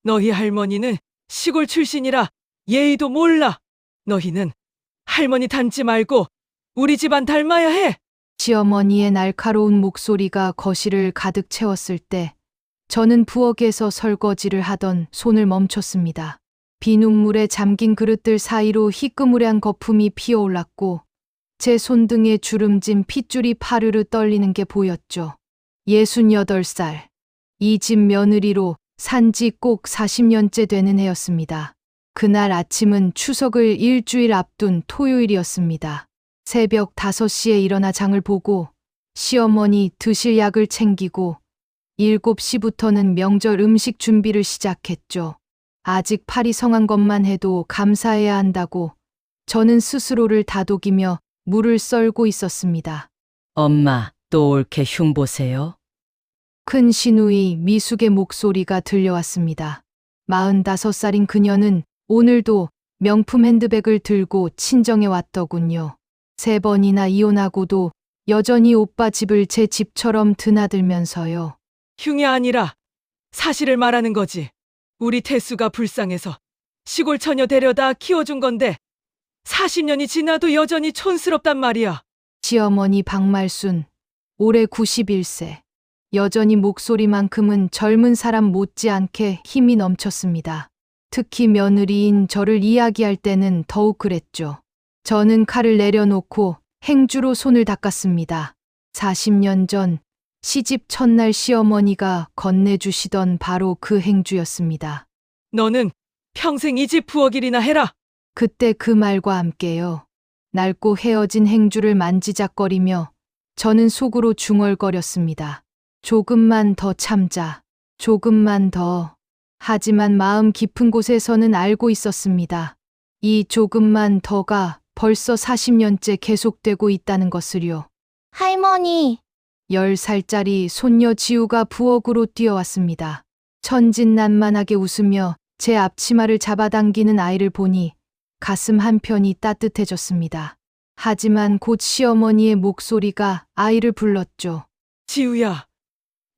너희 할머니는 시골 출신이라 예의도 몰라. 너희는 할머니 닮지 말고 우리 집안 닮아야 해. 시어머니의 날카로운 목소리가 거실을 가득 채웠을 때 저는 부엌에서 설거지를 하던 손을 멈췄습니다. 비눗물에 잠긴 그릇들 사이로 희끄무레한 거품이 피어올랐고 제 손등에 주름진 핏줄이 파르르 떨리는 게 보였죠. 68살. 이 집 며느리로 산지 꼭 40년째 되는 해였습니다. 그날 아침은 추석을 일주일 앞둔 토요일이었습니다. 새벽 5시에 일어나 장을 보고 시어머니 드실 약을 챙기고 7시부터는 명절 음식 준비를 시작했죠. 아직 팔이 성한 것만 해도 감사해야 한다고 저는 스스로를 다독이며 물을 썰고 있었습니다. 엄마, 또 옳게 흉보세요? 큰 시누이 미숙의 목소리가 들려왔습니다. 45살인 그녀는 오늘도 명품 핸드백을 들고 친정에 왔더군요. 3번이나 이혼하고도 여전히 오빠 집을 제 집처럼 드나들면서요. 흉이 아니라 사실을 말하는 거지. 우리 태수가 불쌍해서 시골 처녀 데려다 키워준 건데 40년이 지나도 여전히 촌스럽단 말이야. 시어머니 박말순, 올해 91세. 여전히 목소리만큼은 젊은 사람 못지않게 힘이 넘쳤습니다. 특히 며느리인 저를 이야기할 때는 더욱 그랬죠. 저는 칼을 내려놓고 행주로 손을 닦았습니다. 40년 전 시집 첫날 시어머니가 건네주시던 바로 그 행주였습니다. 너는 평생 이 집 부엌일이나 해라. 그때 그 말과 함께요. 낡고 헤어진 행주를 만지작거리며 저는 속으로 중얼거렸습니다. 조금만 더 참자. 조금만 더. 하지만 마음 깊은 곳에서는 알고 있었습니다. 이 조금만 더가 벌써 40년째 계속되고 있다는 것을요. 할머니, 10살짜리 손녀 지우가 부엌으로 뛰어왔습니다. 천진난만하게 웃으며 제 앞치마를 잡아당기는 아이를 보니 가슴 한편이 따뜻해졌습니다. 하지만 곧 시어머니의 목소리가 아이를 불렀죠. 지우야,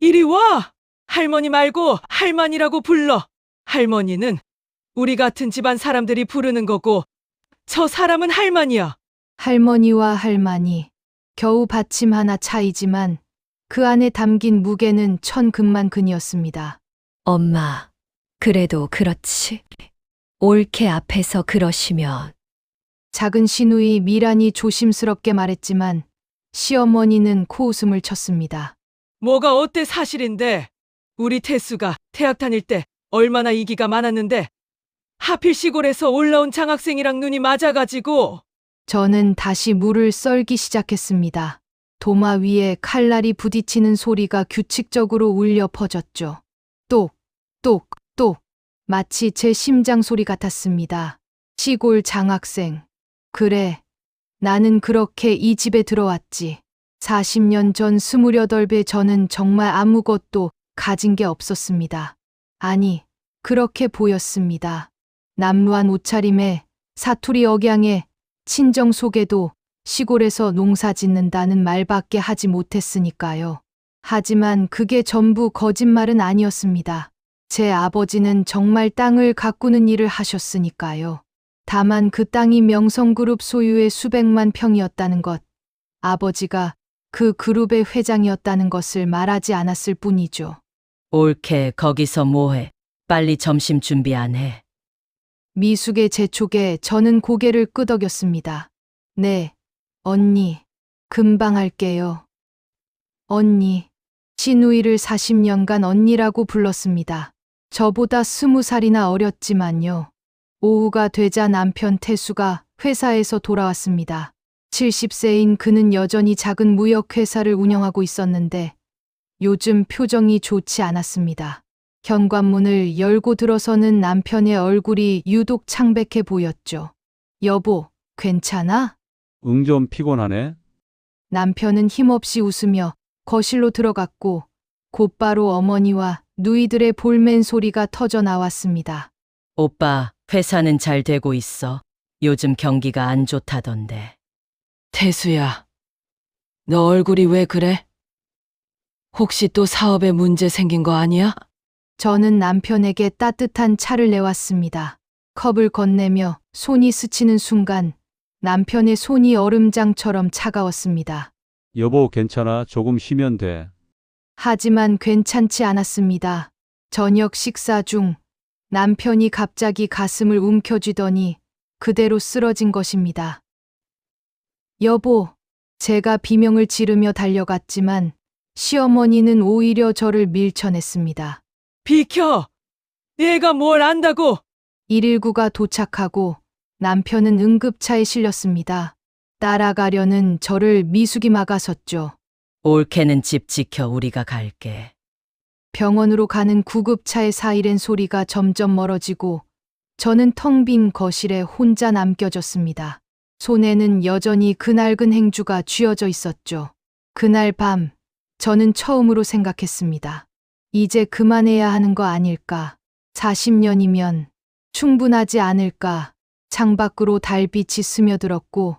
이리 와! 할머니 말고 할만이라고 불러. 할머니는 우리 같은 집안 사람들이 부르는 거고 저 사람은 할만이야. 할머니와 할머니, 겨우 받침 하나 차이지만 그 안에 담긴 무게는 천금만근이었습니다. 엄마, 그래도 그렇지. 옳게 앞에서 그러시면 작은 시누이 미란이 조심스럽게 말했지만 시어머니는 코웃음을 쳤습니다. 뭐가 어때 사실인데. 우리 태수가 대학 다닐 때 얼마나 인기가 많았는데 하필 시골에서 올라온 장학생이랑 눈이 맞아가지고. 저는 다시 물을 썰기 시작했습니다. 도마 위에 칼날이 부딪히는 소리가 규칙적으로 울려 퍼졌죠. 똑, 똑, 똑. 마치 제 심장 소리 같았습니다. 시골 장학생. 그래, 나는 그렇게 이 집에 들어왔지. 40년 전 28배 저는 정말 아무것도 가진 게 없었습니다. 아니, 그렇게 보였습니다. 남루한 옷차림에 사투리 억양에 친정 속에도 시골에서 농사 짓는다는 말밖에 하지 못했으니까요. 하지만 그게 전부 거짓말은 아니었습니다. 제 아버지는 정말 땅을 가꾸는 일을 하셨으니까요. 다만 그 땅이 명성그룹 소유의 수백만 평이었다는 것, 아버지가 그 그룹의 회장이었다는 것을 말하지 않았을 뿐이죠. 옳게 거기서 뭐해? 빨리 점심 준비 안 해? 미숙의 재촉에 저는 고개를 끄덕였습니다. 네, 언니, 금방 할게요. 언니, 시누이를 40년간 언니라고 불렀습니다. 저보다 20살이나 어렸지만요. 오후가 되자 남편 태수가 회사에서 돌아왔습니다. 70세인 그는 여전히 작은 무역회사를 운영하고 있었는데 요즘 표정이 좋지 않았습니다. 현관문을 열고 들어서는 남편의 얼굴이 유독 창백해 보였죠. 여보, 괜찮아? 응, 좀 피곤하네. 남편은 힘없이 웃으며 거실로 들어갔고 곧바로 어머니와 누이들의 볼멘 소리가 터져 나왔습니다. 오빠, 회사는 잘 되고 있어. 요즘 경기가 안 좋다던데. 태수야, 너 얼굴이 왜 그래? 혹시 또 사업에 문제 생긴 거 아니야? 저는 남편에게 따뜻한 차를 내왔습니다. 컵을 건네며 손이 스치는 순간 남편의 손이 얼음장처럼 차가웠습니다. 여보, 괜찮아. 조금 쉬면 돼. 하지만 괜찮지 않았습니다. 저녁 식사 중 남편이 갑자기 가슴을 움켜쥐더니 그대로 쓰러진 것입니다. 여보, 제가 비명을 지르며 달려갔지만 시어머니는 오히려 저를 밀쳐냈습니다. 비켜! 내가 뭘 안다고! 119가 도착하고 남편은 응급차에 실렸습니다. 따라가려는 저를 미숙이 막아섰죠. 올케는 집 지켜, 우리가 갈게. 병원으로 가는 구급차의 사이렌 소리가 점점 멀어지고 저는 텅 빈 거실에 혼자 남겨졌습니다. 손에는 여전히 그 낡은 행주가 쥐어져 있었죠. 그날 밤 저는 처음으로 생각했습니다. 이제 그만해야 하는 거 아닐까? 40년이면 충분하지 않을까? 창밖으로 달빛이 스며들었고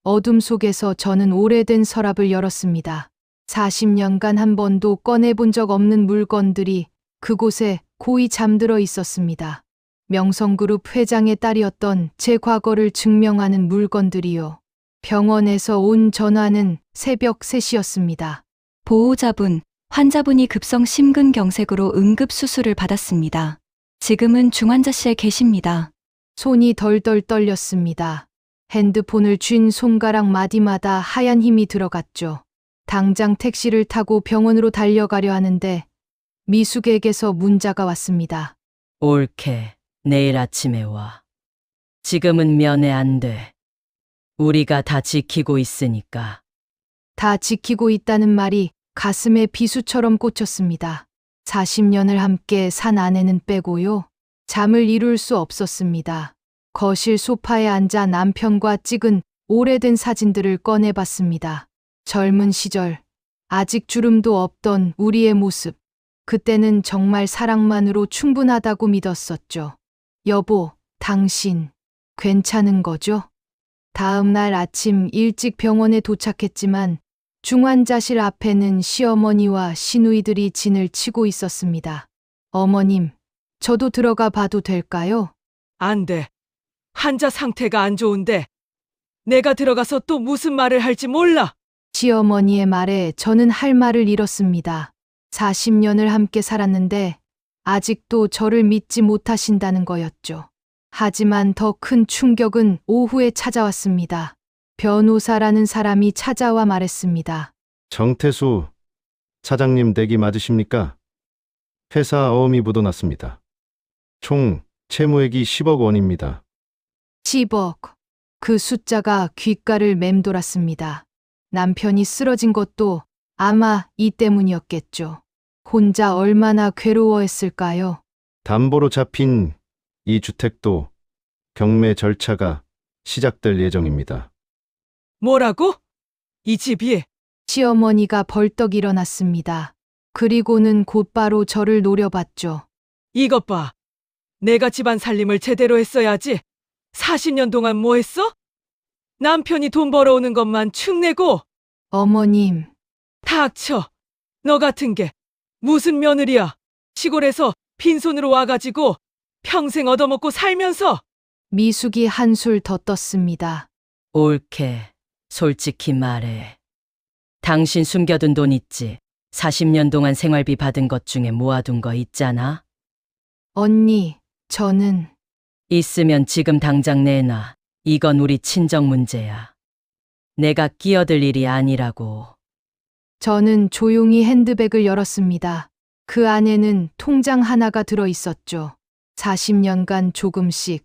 어둠 속에서 저는 오래된 서랍을 열었습니다. 40년간 한 번도 꺼내본 적 없는 물건들이 그곳에 고이 잠들어 있었습니다. 명성그룹 회장의 딸이었던 제 과거를 증명하는 물건들이요. 병원에서 온 전화는 새벽 3시였습니다. 보호자분, 환자분이 급성 심근경색으로 응급수술을 받았습니다. 지금은 중환자실에 계십니다. 손이 덜덜 떨렸습니다. 핸드폰을 쥔 손가락 마디마다 하얀 힘이 들어갔죠. 당장 택시를 타고 병원으로 달려가려 하는데 미숙에게서 문자가 왔습니다. 올케, 내일 아침에 와. 지금은 면회 안 돼. 우리가 다 지키고 있으니까. 다 지키고 있다는 말이 가슴에 비수처럼 꽂혔습니다. 40년을 함께 산 아내는 빼고요. 잠을 이룰 수 없었습니다. 거실 소파에 앉아 남편과 찍은 오래된 사진들을 꺼내봤습니다. 젊은 시절, 아직 주름도 없던 우리의 모습. 그때는 정말 사랑만으로 충분하다고 믿었었죠. 여보, 당신, 괜찮은 거죠? 다음 날 아침 일찍 병원에 도착했지만 중환자실 앞에는 시어머니와 시누이들이 진을 치고 있었습니다. 어머님, 저도 들어가 봐도 될까요? 안 돼. 환자 상태가 안 좋은데 내가 들어가서 또 무슨 말을 할지 몰라. 시어머니의 말에 저는 할 말을 잃었습니다. 40년을 함께 살았는데 아직도 저를 믿지 못하신다는 거였죠. 하지만 더 큰 충격은 오후에 찾아왔습니다. 변호사라는 사람이 찾아와 말했습니다. 정태수 차장님 댁이 맞으십니까? 회사 어음이 묻어났습니다. 총 채무액이 10억 원입니다. 10억. 그 숫자가 귓가를 맴돌았습니다. 남편이 쓰러진 것도 아마 이 때문이었겠죠. 혼자 얼마나 괴로워했을까요? 담보로 잡힌 이 주택도 경매 절차가 시작될 예정입니다. 뭐라고? 이 집이 시어머니가 벌떡 일어났습니다. 그리고는 곧바로 저를 노려봤죠. 이것 봐. 내가 집안 살림을 제대로 했어야지. 40년 동안 뭐 했어? 남편이 돈 벌어오는 것만 축내고. 어머님, 닥쳐. 너 같은 게 무슨 며느리야. 시골에서 빈손으로 와가지고 평생 얻어먹고 살면서. 미숙이 한술 더 떴습니다. 올케, 솔직히 말해. 당신 숨겨둔 돈 있지? 40년 동안 생활비 받은 것 중에 모아둔 거 있잖아? 언니, 저는 있으면 지금 당장 내놔. 이건 우리 친정 문제야. 내가 끼어들 일이 아니라고. 저는 조용히 핸드백을 열었습니다. 그 안에는 통장 하나가 들어 있었죠. 40년간 조금씩,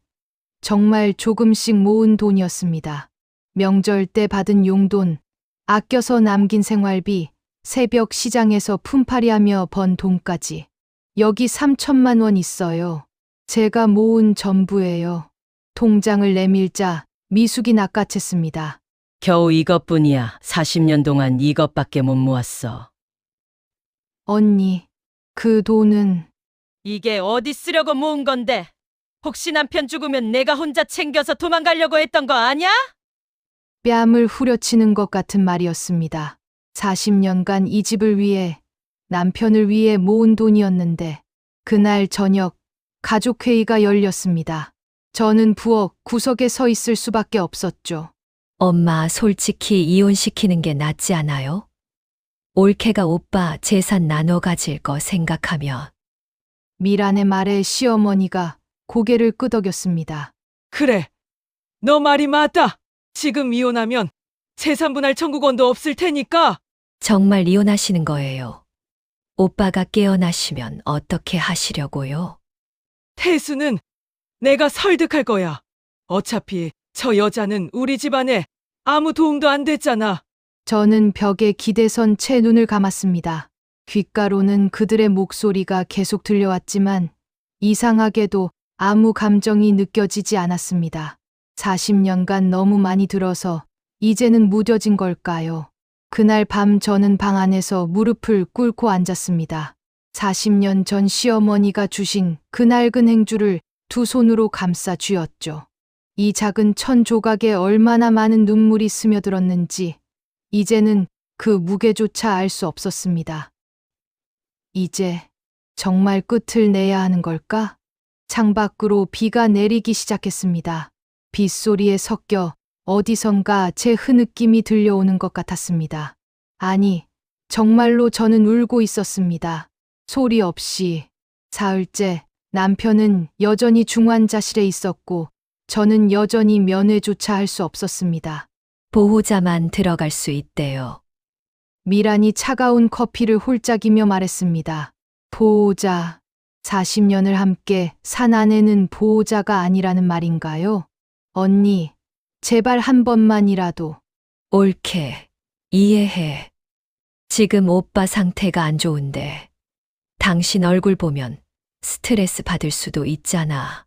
정말 조금씩 모은 돈이었습니다. 명절 때 받은 용돈, 아껴서 남긴 생활비, 새벽 시장에서 품팔이하며 번 돈까지. 여기 3천만 원 있어요. 제가 모은 전부예요. 통장을 내밀자 미숙이 낚아챘습니다. 겨우 이것뿐이야. 40년 동안 이것밖에 못 모았어. 언니, 그 돈은 이게 어디 쓰려고 모은 건데? 혹시 남편 죽으면 내가 혼자 챙겨서 도망가려고 했던 거 아냐? 뺨을 후려치는 것 같은 말이었습니다. 40년간 이 집을 위해, 남편을 위해 모은 돈이었는데 그날 저녁 가족회의가 열렸습니다. 저는 부엌 구석에 서 있을 수밖에 없었죠. 엄마, 솔직히 이혼시키는 게 낫지 않아요? 올케가 오빠 재산 나눠 가질 거 생각하면. 미란의 말에 시어머니가 고개를 끄덕였습니다. 그래. 너 말이 맞다. 지금 이혼하면 재산분할 청구권도 없을 테니까. 정말 이혼하시는 거예요. 오빠가 깨어나시면 어떻게 하시려고요? 태수는 내가 설득할 거야. 어차피 저 여자는 우리 집안에 아무 도움도 안 됐잖아. 저는 벽에 기대선 채 눈을 감았습니다. 귓가로는 그들의 목소리가 계속 들려왔지만 이상하게도 아무 감정이 느껴지지 않았습니다. 40년간 너무 많이 들어서 이제는 무뎌진 걸까요? 그날 밤 저는 방 안에서 무릎을 꿇고 앉았습니다. 40년 전 시어머니가 주신 그 낡은 행주를 두 손으로 감싸 쥐었죠. 이 작은 천 조각에 얼마나 많은 눈물이 스며들었는지 이제는 그 무게조차 알 수 없었습니다. 이제 정말 끝을 내야 하는 걸까? 창밖으로 비가 내리기 시작했습니다. 빗소리에 섞여 어디선가 제 흐느낌이 들려오는 것 같았습니다. 아니, 정말로 저는 울고 있었습니다. 소리 없이. 사흘째 남편은 여전히 중환자실에 있었고 저는 여전히 면회조차 할 수 없었습니다. 보호자만 들어갈 수 있대요. 미란이 차가운 커피를 홀짝이며 말했습니다. 보호자. 40년을 함께 산 아내는 보호자가 아니라는 말인가요? 언니, 제발 한 번만이라도. 올케, 이해해. 지금 오빠 상태가 안 좋은데. 당신 얼굴 보면 스트레스 받을 수도 있잖아.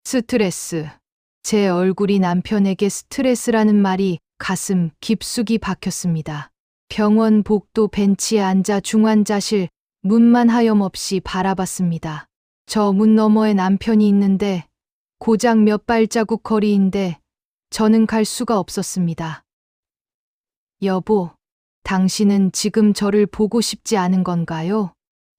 스트레스. 제 얼굴이 남편에게 스트레스라는 말이 가슴 깊숙이 박혔습니다. 병원 복도 벤치에 앉아 중환자실 문만 하염없이 바라봤습니다. 저 문 너머에 남편이 있는데 고작 몇 발자국 거리인데 저는 갈 수가 없었습니다. 여보, 당신은 지금 저를 보고 싶지 않은 건가요?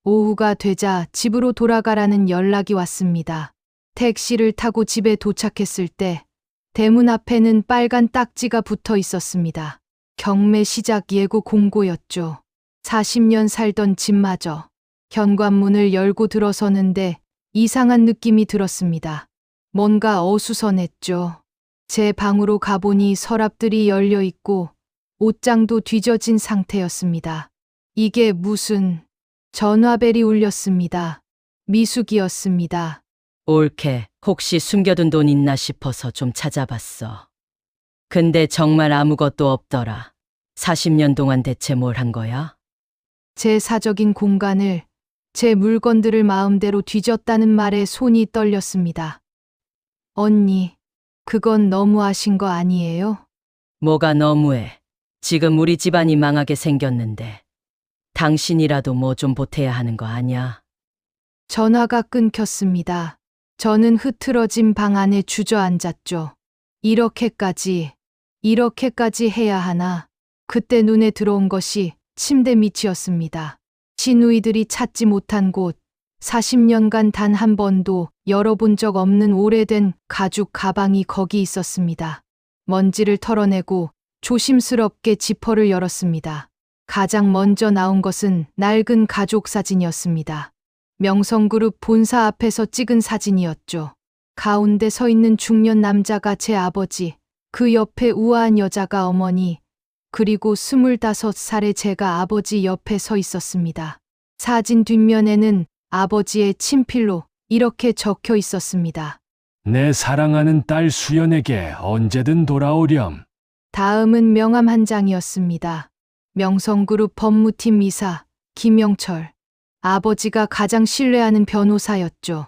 오후가 되자 집으로 돌아가라는 연락이 왔습니다. 택시를 타고 집에 도착했을 때 대문 앞에는 빨간 딱지가 붙어 있었습니다. 경매 시작 예고 공고였죠. 40년 살던 집마저. 현관문을 열고 들어서는데 이상한 느낌이 들었습니다. 뭔가 어수선했죠. 제 방으로 가보니 서랍들이 열려 있고 옷장도 뒤져진 상태였습니다. 이게 무슨... 전화벨이 울렸습니다. 미숙이었습니다. 올케, 혹시 숨겨둔 돈 있나 싶어서 좀 찾아봤어. 근데 정말 아무것도 없더라. 40년 동안 대체 뭘 한 거야? 제 사적인 공간을, 제 물건들을 마음대로 뒤졌다는 말에 손이 떨렸습니다. 언니, 그건 너무하신 거 아니에요? 뭐가 너무해. 지금 우리 집안이 망하게 생겼는데. 당신이라도 뭐 좀 보태야 하는 거 아냐? 전화가 끊겼습니다. 저는 흐트러진 방 안에 주저앉았죠. 이렇게까지 해야 하나. 그때 눈에 들어온 것이 침대 밑이었습니다. 시누이들이 찾지 못한 곳, 40년간 단 한 번도 열어본 적 없는 오래된 가죽 가방이 거기 있었습니다. 먼지를 털어내고 조심스럽게 지퍼를 열었습니다. 가장 먼저 나온 것은 낡은 가족 사진이었습니다. 명성그룹 본사 앞에서 찍은 사진이었죠. 가운데 서 있는 중년 남자가 제 아버지, 그 옆에 우아한 여자가 어머니, 그리고 25살의 제가 아버지 옆에 서 있었습니다. 사진 뒷면에는 아버지의 친필로 이렇게 적혀 있었습니다. 내 사랑하는 딸 수연에게 언제든 돌아오렴. 다음은 명함 한 장이었습니다. 명성그룹 법무팀 이사 김영철. 아버지가 가장 신뢰하는 변호사였죠.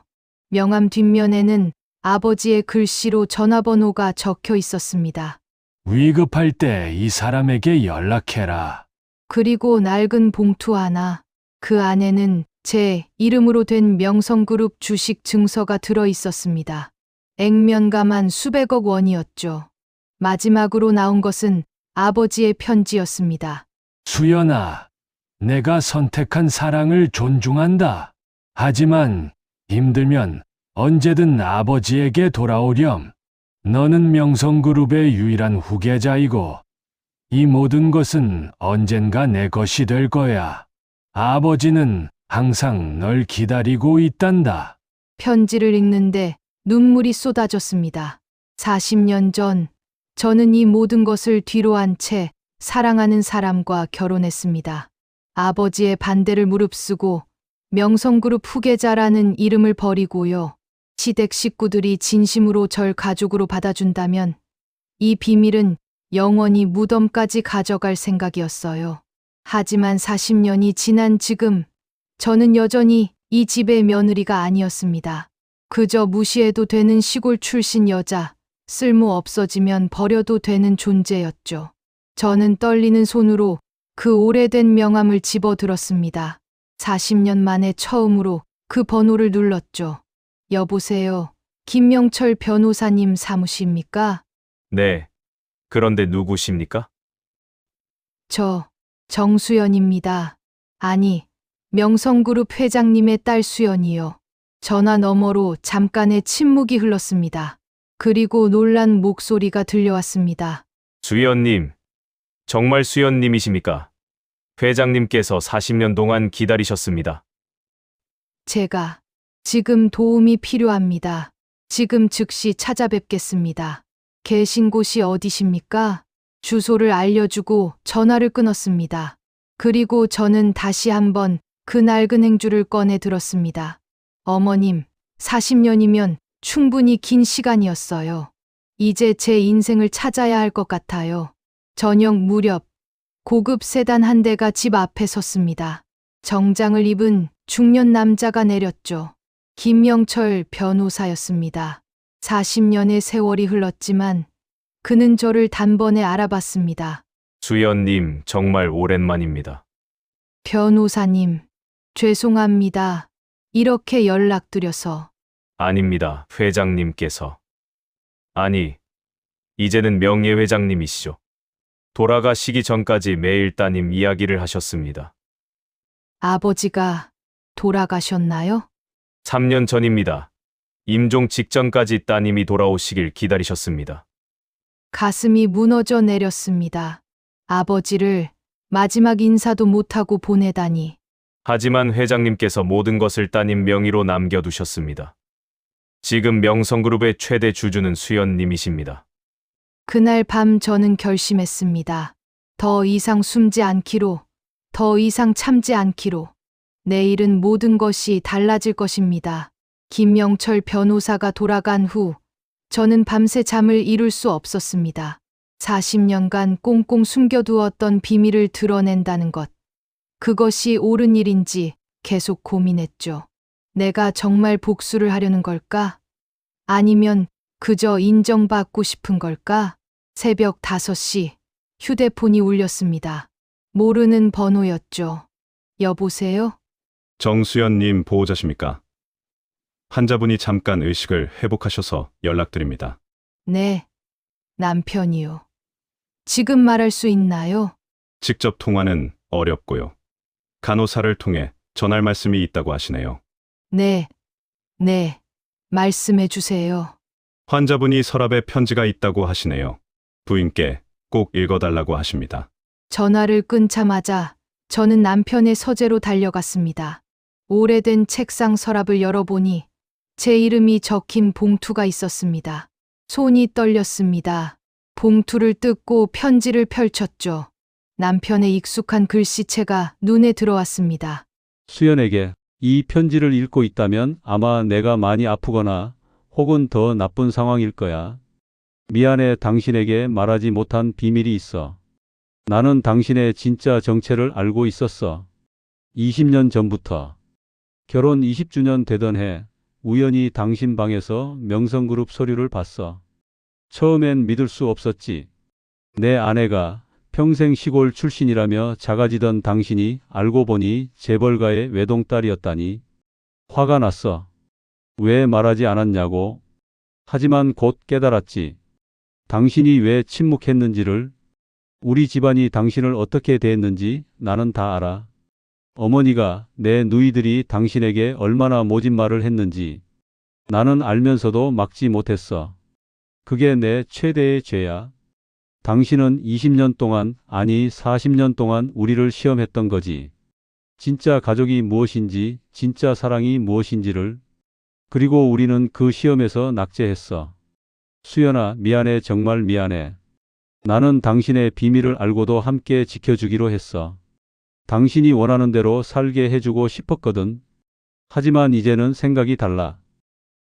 명함 뒷면에는 아버지의 글씨로 전화번호가 적혀 있었습니다. 위급할 때 이 사람에게 연락해라. 그리고 낡은 봉투 하나. 그 안에는 제 이름으로 된 명성그룹 주식 증서가 들어 있었습니다. 액면가만 수백억 원이었죠. 마지막으로 나온 것은 아버지의 편지였습니다. 수연아, 내가 선택한 사랑을 존중한다. 하지만 힘들면 언제든 아버지에게 돌아오렴. 너는 명성그룹의 유일한 후계자이고 이 모든 것은 언젠가 내 것이 될 거야. 아버지는 항상 널 기다리고 있단다. 편지를 읽는데 눈물이 쏟아졌습니다. 40년 전 저는 이 모든 것을 뒤로 한 채 사랑하는 사람과 결혼했습니다. 아버지의 반대를 무릅쓰고 명성그룹 후계자라는 이름을 버리고요. 시댁 식구들이 진심으로 절 가족으로 받아준다면 이 비밀은 영원히 무덤까지 가져갈 생각이었어요. 하지만 40년이 지난 지금 저는 여전히 이 집의 며느리가 아니었습니다. 그저 무시해도 되는 시골 출신 여자, 쓸모 없어지면 버려도 되는 존재였죠. 저는 떨리는 손으로 그 오래된 명함을 집어들었습니다. 40년 만에 처음으로 그 번호를 눌렀죠. 여보세요. 김명철 변호사님 사무실입니까? 네. 그런데 누구십니까? 저 정수연입니다. 아니, 명성그룹 회장님의 딸 수연이요. 전화 너머로 잠깐의 침묵이 흘렀습니다. 그리고 놀란 목소리가 들려왔습니다. 수연님. 정말 수연님이십니까? 회장님께서 40년 동안 기다리셨습니다. 제가 지금 도움이 필요합니다. 지금 즉시 찾아뵙겠습니다. 계신 곳이 어디십니까? 주소를 알려주고 전화를 끊었습니다. 그리고 저는 다시 한번 그 낡은 행주를 꺼내 들었습니다. 어머님, 40년이면 충분히 긴 시간이었어요. 이제 제 인생을 찾아야 할 것 같아요. 저녁 무렵 고급 세단 한 대가 집 앞에 섰습니다. 정장을 입은 중년 남자가 내렸죠. 김명철 변호사였습니다. 40년의 세월이 흘렀지만 그는 저를 단번에 알아봤습니다. 수연님, 정말 오랜만입니다. 변호사님, 죄송합니다. 이렇게 연락드려서. 아닙니다, 회장님께서. 아니, 이제는 명예회장님이시죠. 돌아가시기 전까지 매일 따님 이야기를 하셨습니다. 아버지가 돌아가셨나요? 3년 전입니다. 임종 직전까지 따님이 돌아오시길 기다리셨습니다. 가슴이 무너져 내렸습니다. 아버지를 마지막 인사도 못하고 보내다니. 하지만 회장님께서 모든 것을 따님 명의로 남겨두셨습니다. 지금 명성그룹의 최대 주주는 수연님이십니다. 그날 밤 저는 결심했습니다. 더 이상 숨지 않기로, 더 이상 참지 않기로. 내일은 모든 것이 달라질 것입니다. 김명철 변호사가 돌아간 후 저는 밤새 잠을 이룰 수 없었습니다. 40년간 꽁꽁 숨겨두었던 비밀을 드러낸다는 것. 그것이 옳은 일인지 계속 고민했죠. 내가 정말 복수를 하려는 걸까? 아니면 그저 인정받고 싶은 걸까? 새벽 5시 휴대폰이 울렸습니다. 모르는 번호였죠. 여보세요? 정수연님 보호자십니까? 환자분이 잠깐 의식을 회복하셔서 연락드립니다. 네, 남편이요. 지금 말할 수 있나요? 직접 통화는 어렵고요. 간호사를 통해 전할 말씀이 있다고 하시네요. 네, 말씀해 주세요. 환자분이 서랍에 편지가 있다고 하시네요. 부인께 꼭 읽어달라고 하십니다. 전화를 끊자마자 저는 남편의 서재로 달려갔습니다. 오래된 책상 서랍을 열어보니 제 이름이 적힌 봉투가 있었습니다. 손이 떨렸습니다. 봉투를 뜯고 편지를 펼쳤죠. 남편의 익숙한 글씨체가 눈에 들어왔습니다. 수연에게 이 편지를 읽고 있다면 아마 내가 많이 아프거나 혹은 더 나쁜 상황일 거야. 미안해, 당신에게 말하지 못한 비밀이 있어. 나는 당신의 진짜 정체를 알고 있었어. 20년 전부터. 결혼 20주년 되던 해 우연히 당신 방에서 명성그룹 서류를 봤어. 처음엔 믿을 수 없었지. 내 아내가 평생 시골 출신이라며 작아지던 당신이 알고 보니 재벌가의 외동딸이었다니. 화가 났어. 왜 말하지 않았냐고. 하지만 곧 깨달았지. 당신이 왜 침묵했는지를. 우리 집안이 당신을 어떻게 대했는지 나는 다 알아. 어머니가 내 누이들이 당신에게 얼마나 모진 말을 했는지 나는 알면서도 막지 못했어. 그게 내 최대의 죄야. 당신은 20년 동안, 아니 40년 동안 우리를 시험했던 거지. 진짜 가족이 무엇인지, 진짜 사랑이 무엇인지를. 그리고 우리는 그 시험에서 낙제했어. 수연아, 미안해, 정말 미안해. 나는 당신의 비밀을 알고도 함께 지켜주기로 했어. 당신이 원하는 대로 살게 해주고 싶었거든. 하지만 이제는 생각이 달라.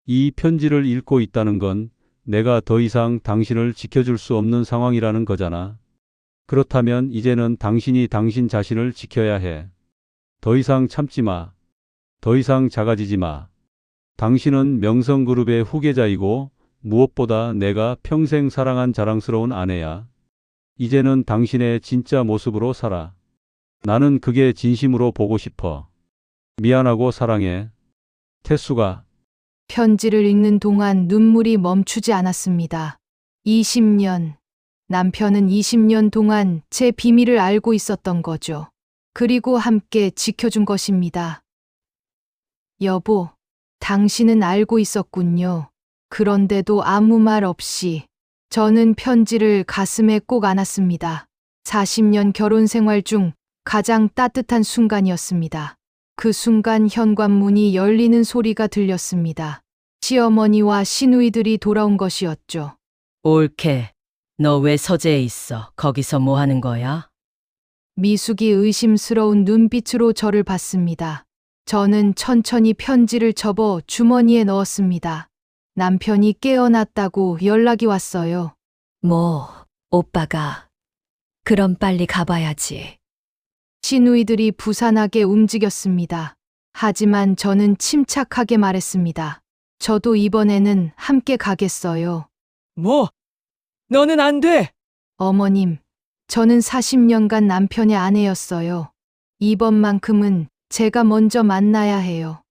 이 편지를 읽고 있다는 건 내가 더 이상 당신을 지켜줄 수 없는 상황이라는 거잖아. 그렇다면 이제는 당신이 당신 자신을 지켜야 해. 더 이상 참지 마. 더 이상 작아지지 마. 당신은 명성그룹의 후계자이고 무엇보다 내가 평생 사랑한 자랑스러운 아내야. 이제는 당신의 진짜 모습으로 살아. 나는 그게 진심으로 보고 싶어. 미안하고 사랑해. 태수가. 편지를 읽는 동안 눈물이 멈추지 않았습니다. 20년. 남편은 20년 동안 제 비밀을 알고 있었던 거죠. 그리고 함께 지켜준 것입니다. 여보, 당신은 알고 있었군요. 그런데도 아무 말 없이 저는 편지를 가슴에 꼭 안았습니다. 40년 결혼 생활 중 가장 따뜻한 순간이었습니다. 그 순간 현관문이 열리는 소리가 들렸습니다. 시어머니와 시누이들이 돌아온 것이었죠. 올케, 너 왜 서재에 있어? 거기서 뭐 하는 거야? 미숙이 의심스러운 눈빛으로 저를 봤습니다. 저는 천천히 편지를 접어 주머니에 넣었습니다. 남편이 깨어났다고 연락이 왔어요. 뭐, 오빠가. 그럼 빨리 가봐야지. 시누이들이 부산하게 움직였습니다. 하지만 저는 침착하게 말했습니다. 저도 이번에는 함께 가겠어요. 뭐? 너는 안 돼! 어머님, 저는 40년간 남편의 아내였어요. 이번만큼은 제가 먼저 만나야 해요.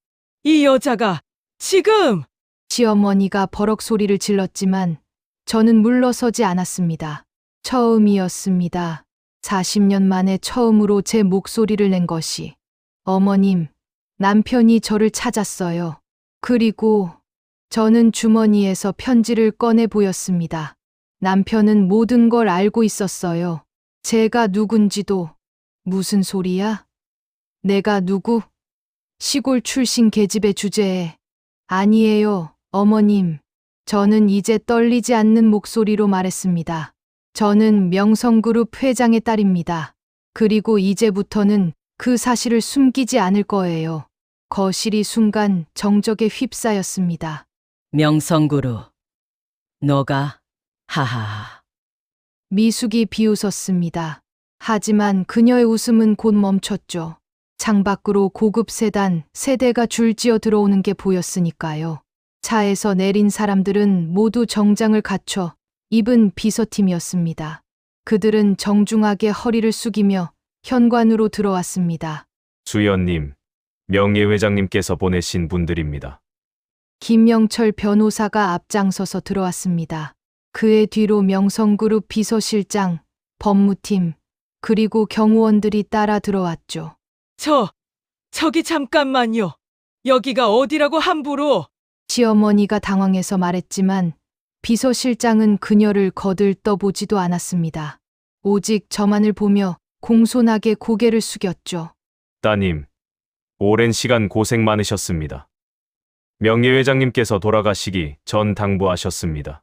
이 여자가 지금! 시어머니가 버럭 소리를 질렀지만 저는 물러서지 않았습니다. 처음이었습니다. 40년 만에 처음으로 제 목소리를 낸 것이. 어머님, 남편이 저를 찾았어요. 그리고 저는 주머니에서 편지를 꺼내 보였습니다. 남편은 모든 걸 알고 있었어요. 제가 누군지도. 무슨 소리야? 내가 누구? 시골 출신 계집의 주제에. 아니에요, 어머님. 저는 이제 떨리지 않는 목소리로 말했습니다. 저는 명성그룹 회장의 딸입니다. 그리고 이제부터는 그 사실을 숨기지 않을 거예요. 거실이 순간 정적에 휩싸였습니다. 명성그룹. 너가, 하하하. 미숙이 비웃었습니다. 하지만 그녀의 웃음은 곧 멈췄죠. 창밖으로 고급 세단 3대가 줄지어 들어오는 게 보였으니까요. 차에서 내린 사람들은 모두 정장을 갖춰 입은 비서팀이었습니다. 그들은 정중하게 허리를 숙이며 현관으로 들어왔습니다. 수연님, 명예회장님께서 보내신 분들입니다. 김명철 변호사가 앞장서서 들어왔습니다. 그의 뒤로 명성그룹 비서실장, 법무팀, 그리고 경호원들이 따라 들어왔죠. 저기 잠깐만요. 여기가 어디라고 함부로. 시어머니가 당황해서 말했지만 비서실장은 그녀를 거들떠보지도 않았습니다. 오직 저만을 보며 공손하게 고개를 숙였죠. 따님, 오랜 시간 고생 많으셨습니다. 명예회장님께서 돌아가시기 전 당부하셨습니다.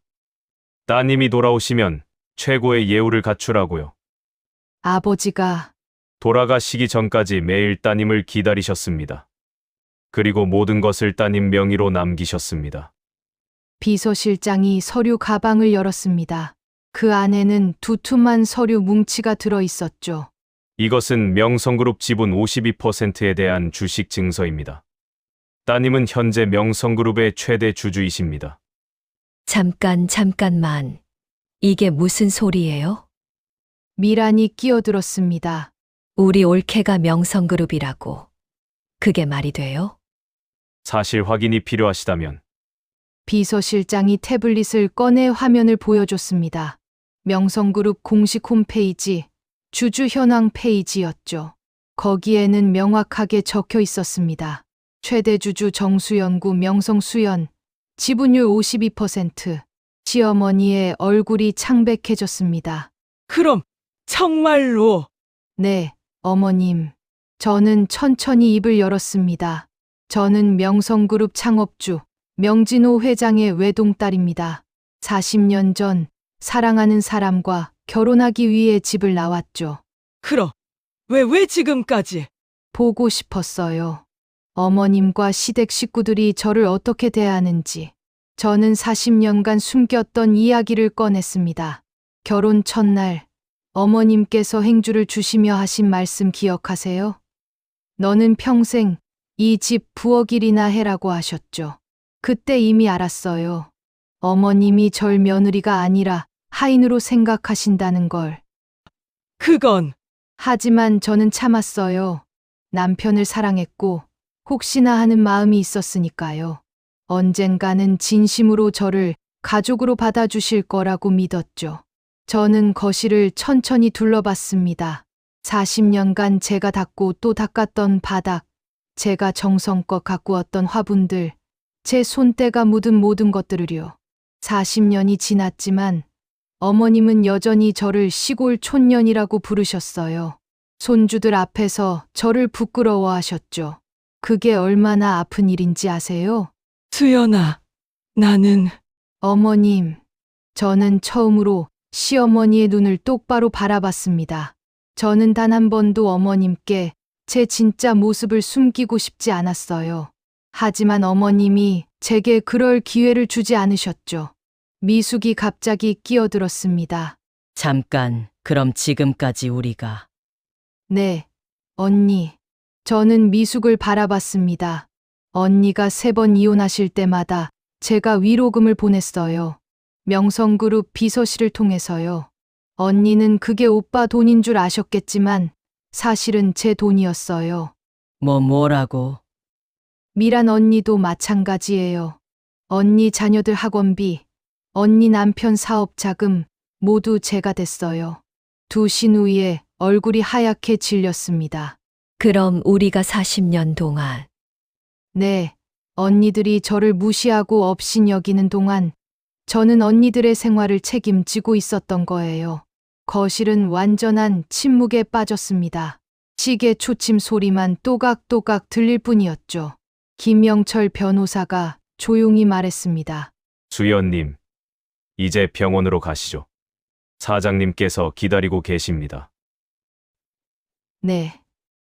따님이 돌아오시면 최고의 예우를 갖추라고요. 아버지가 돌아가시기 전까지 매일 따님을 기다리셨습니다. 그리고 모든 것을 따님 명의로 남기셨습니다. 비서실장이 서류 가방을 열었습니다. 그 안에는 두툼한 서류 뭉치가 들어 있었죠. 이것은 명성그룹 지분 52%에 대한 주식 증서입니다. 따님은 현재 명성그룹의 최대 주주이십니다. 잠깐만. 이게 무슨 소리예요? 미란이 끼어들었습니다. 우리 올케가 명성그룹이라고. 그게 말이 돼요? 사실 확인이 필요하시다면 비서실장이 태블릿을 꺼내 화면을 보여줬습니다. 명성그룹 공식 홈페이지, 주주 현황 페이지였죠. 거기에는 명확하게 적혀 있었습니다. 최대주주 정수연구 명성수연, 지분율 52%. 시어머니의 얼굴이 창백해졌습니다. 그럼 정말로 네, 어머님. 저는 천천히 입을 열었습니다. 저는 명성그룹 창업주 명진호 회장의 외동딸입니다. 40년 전 사랑하는 사람과 결혼하기 위해 집을 나왔죠. 그럼 왜 지금까지? 보고 싶었어요. 어머님과 시댁 식구들이 저를 어떻게 대하는지. 저는 40년간 숨겼던 이야기를 꺼냈습니다. 결혼 첫날 어머님께서 행주를 주시며 하신 말씀 기억하세요? 너는 평생 이 집 부엌 일이나 해라고 하셨죠. 그때 이미 알았어요. 어머님이 절 며느리가 아니라 하인으로 생각하신다는 걸. 그건 하지만 저는 참았어요. 남편을 사랑했고 혹시나 하는 마음이 있었으니까요. 언젠가는 진심으로 저를 가족으로 받아주실 거라고 믿었죠. 저는 거실을 천천히 둘러봤습니다. 40년간 제가 닦고 또 닦았던 바닥, 제가 정성껏 가꾸었던 화분들, 제 손때가 묻은 모든 것들을요. 40년이 지났지만 어머님은 여전히 저를 시골 촌년이라고 부르셨어요. 손주들 앞에서 저를 부끄러워하셨죠. 그게 얼마나 아픈 일인지 아세요? 수연아, 나는 어머님, 저는 처음으로 시어머니의 눈을 똑바로 바라봤습니다. 저는 단 한 번도 어머님께 제 진짜 모습을 숨기고 싶지 않았어요. 하지만 어머님이 제게 그럴 기회를 주지 않으셨죠. 미숙이 갑자기 끼어들었습니다. 잠깐, 그럼 지금까지 우리가 네, 언니. 저는 미숙을 바라봤습니다. 언니가 3번 이혼하실 때마다 제가 위로금을 보냈어요. 명성그룹 비서실을 통해서요. 언니는 그게 오빠 돈인 줄 아셨겠지만 사실은 제 돈이었어요. 뭐라고? 미란 언니도 마찬가지예요. 언니 자녀들 학원비, 언니 남편 사업 자금 모두 제가 댔어요. 두 신우이의 얼굴이 하얗게 질렸습니다. 그럼 우리가 40년 동안 네, 언니들이 저를 무시하고 업신여기는 동안 저는 언니들의 생활을 책임지고 있었던 거예요. 거실은 완전한 침묵에 빠졌습니다. 시계 초침 소리만 또각또각 들릴 뿐이었죠. 김영철 변호사가 조용히 말했습니다. 수연님, 이제 병원으로 가시죠. 사장님께서 기다리고 계십니다. 네.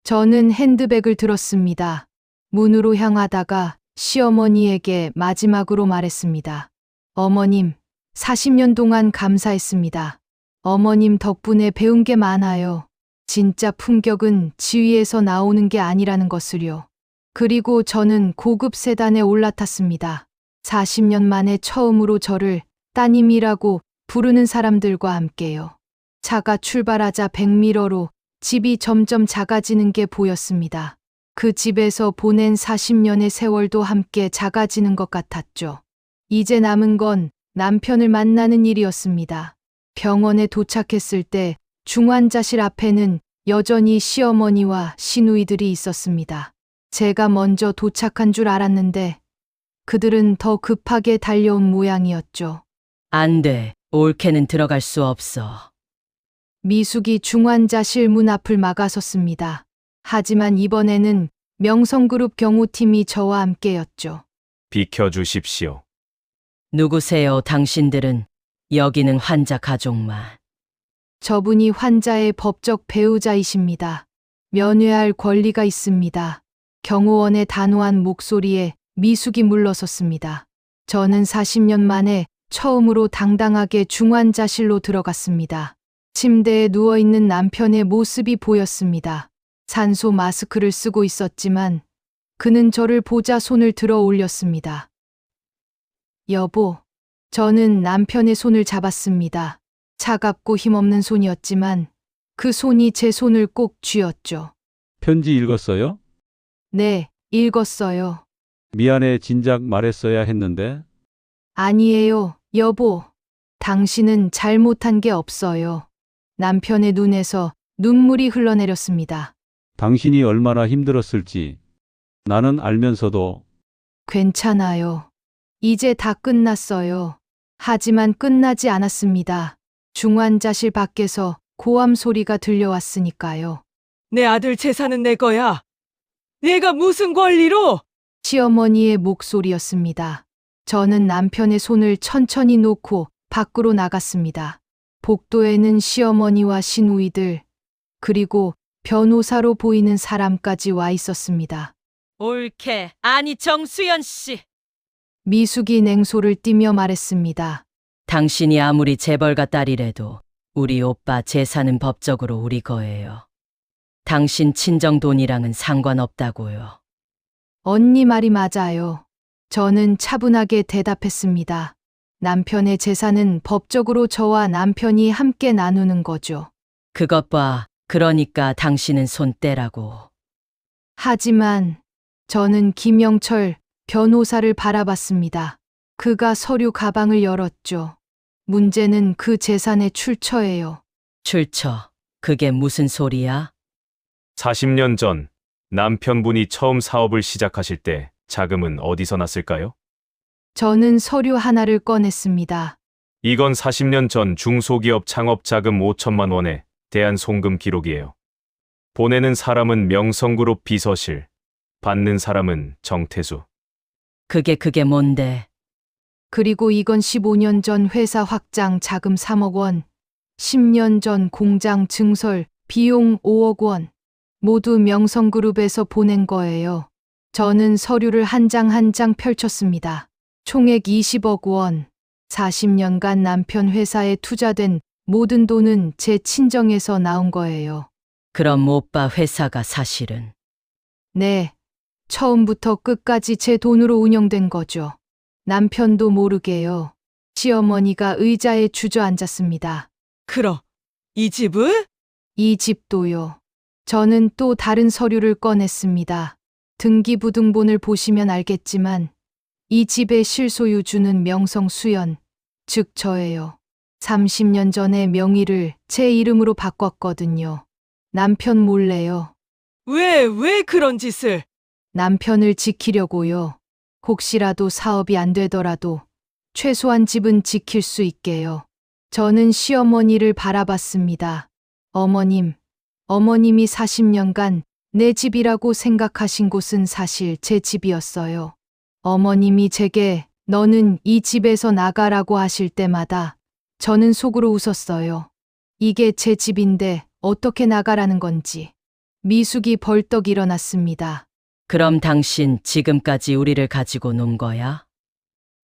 저는 핸드백을 들었습니다. 문으로 향하다가 시어머니에게 마지막으로 말했습니다. 어머님, 40년 동안 감사했습니다. 어머님 덕분에 배운 게 많아요. 진짜 품격은 지위에서 나오는 게 아니라는 것을요. 그리고 저는 고급 세단에 올라탔습니다. 40년 만에 처음으로 저를 따님이라고 부르는 사람들과 함께요. 차가 출발하자 백미러로 집이 점점 작아지는 게 보였습니다. 그 집에서 보낸 40년의 세월도 함께 작아지는 것 같았죠. 이제 남은 건 남편을 만나는 일이었습니다. 병원에 도착했을 때 중환자실 앞에는 여전히 시어머니와 시누이들이 있었습니다. 제가 먼저 도착한 줄 알았는데 그들은 더 급하게 달려온 모양이었죠. 안 돼. 올케는 들어갈 수 없어. 미숙이 중환자실 문 앞을 막아섰습니다. 하지만 이번에는 명성그룹 경호팀이 저와 함께였죠. 비켜주십시오. 누구세요, 당신들은? 여기는 환자 가족만. 저분이 환자의 법적 배우자이십니다. 면회할 권리가 있습니다. 경호원의 단호한 목소리에 미숙이 물러섰습니다. 저는 40년 만에 처음으로 당당하게 중환자실로 들어갔습니다. 침대에 누워있는 남편의 모습이 보였습니다. 산소 마스크를 쓰고 있었지만 그는 저를 보자 손을 들어 올렸습니다. 여보, 저는 남편의 손을 잡았습니다. 차갑고 힘없는 손이었지만 그 손이 제 손을 꼭 쥐었죠. 편지 읽었어요? 네, 읽었어요. 미안해, 진작 말했어야 했는데. 아니에요, 여보. 당신은 잘못한 게 없어요. 남편의 눈에서 눈물이 흘러내렸습니다. 당신이 얼마나 힘들었을지 나는 알면서도 괜찮아요. 이제 다 끝났어요. 하지만 끝나지 않았습니다. 중환자실 밖에서 고함 소리가 들려왔으니까요. 내 아들 재산은 내 거야. 내가 무슨 권리로? 시어머니의 목소리였습니다. 저는 남편의 손을 천천히 놓고 밖으로 나갔습니다. 복도에는 시어머니와 시누이들, 그리고 변호사로 보이는 사람까지 와 있었습니다. 옳게. 아니 정수연 씨. 미숙이 냉소를 띠며 말했습니다. 당신이 아무리 재벌가 딸이라도 우리 오빠 재산은 법적으로 우리 거예요. 당신 친정 돈이랑은 상관없다고요. 언니 말이 맞아요. 저는 차분하게 대답했습니다. 남편의 재산은 법적으로 저와 남편이 함께 나누는 거죠. 그것 봐. 그러니까 당신은 손 떼라고. 하지만 저는 김영철 변호사를 바라봤습니다. 그가 서류 가방을 열었죠. 문제는 그 재산의 출처예요. 출처. 그게 무슨 소리야? 40년 전 남편분이 처음 사업을 시작하실 때 자금은 어디서 났을까요? 저는 서류 하나를 꺼냈습니다. 이건 40년 전 중소기업 창업 자금 5천만 원에 대한 송금 기록이에요. 보내는 사람은 명성그룹 비서실, 받는 사람은 정태수. 그게 뭔데? 그리고 이건 15년 전 회사 확장 자금 3억 원, 10년 전 공장 증설 비용 5억 원, 모두 명성그룹에서 보낸 거예요. 저는 서류를 한 장 한 장 펼쳤습니다. 총액 20억 원, 40년간 남편 회사에 투자된 모든 돈은 제 친정에서 나온 거예요. 그럼 오빠 회사가 사실은 네, 처음부터 끝까지 제 돈으로 운영된 거죠. 남편도 모르게요. 시어머니가 의자에 주저앉았습니다. 그럼 이 집은? 이 집도요. 저는 또 다른 서류를 꺼냈습니다. 등기부등본을 보시면 알겠지만 이 집의 실소유주는 명성수연, 즉 저예요. 30년 전에 명의를 제 이름으로 바꿨거든요. 남편 몰래요. 왜 그런 짓을? 남편을 지키려고요. 혹시라도 사업이 안 되더라도 최소한 집은 지킬 수 있게요. 저는 시어머니를 바라봤습니다. 어머님이 40년간 내 집이라고 생각하신 곳은 사실 제 집이었어요. 어머님이 제게 너는 이 집에서 나가라고 하실 때마다 저는 속으로 웃었어요. 이게 제 집인데 어떻게 나가라는 건지. 미숙이 벌떡 일어났습니다. 그럼 당신 지금까지 우리를 가지고 논 거야?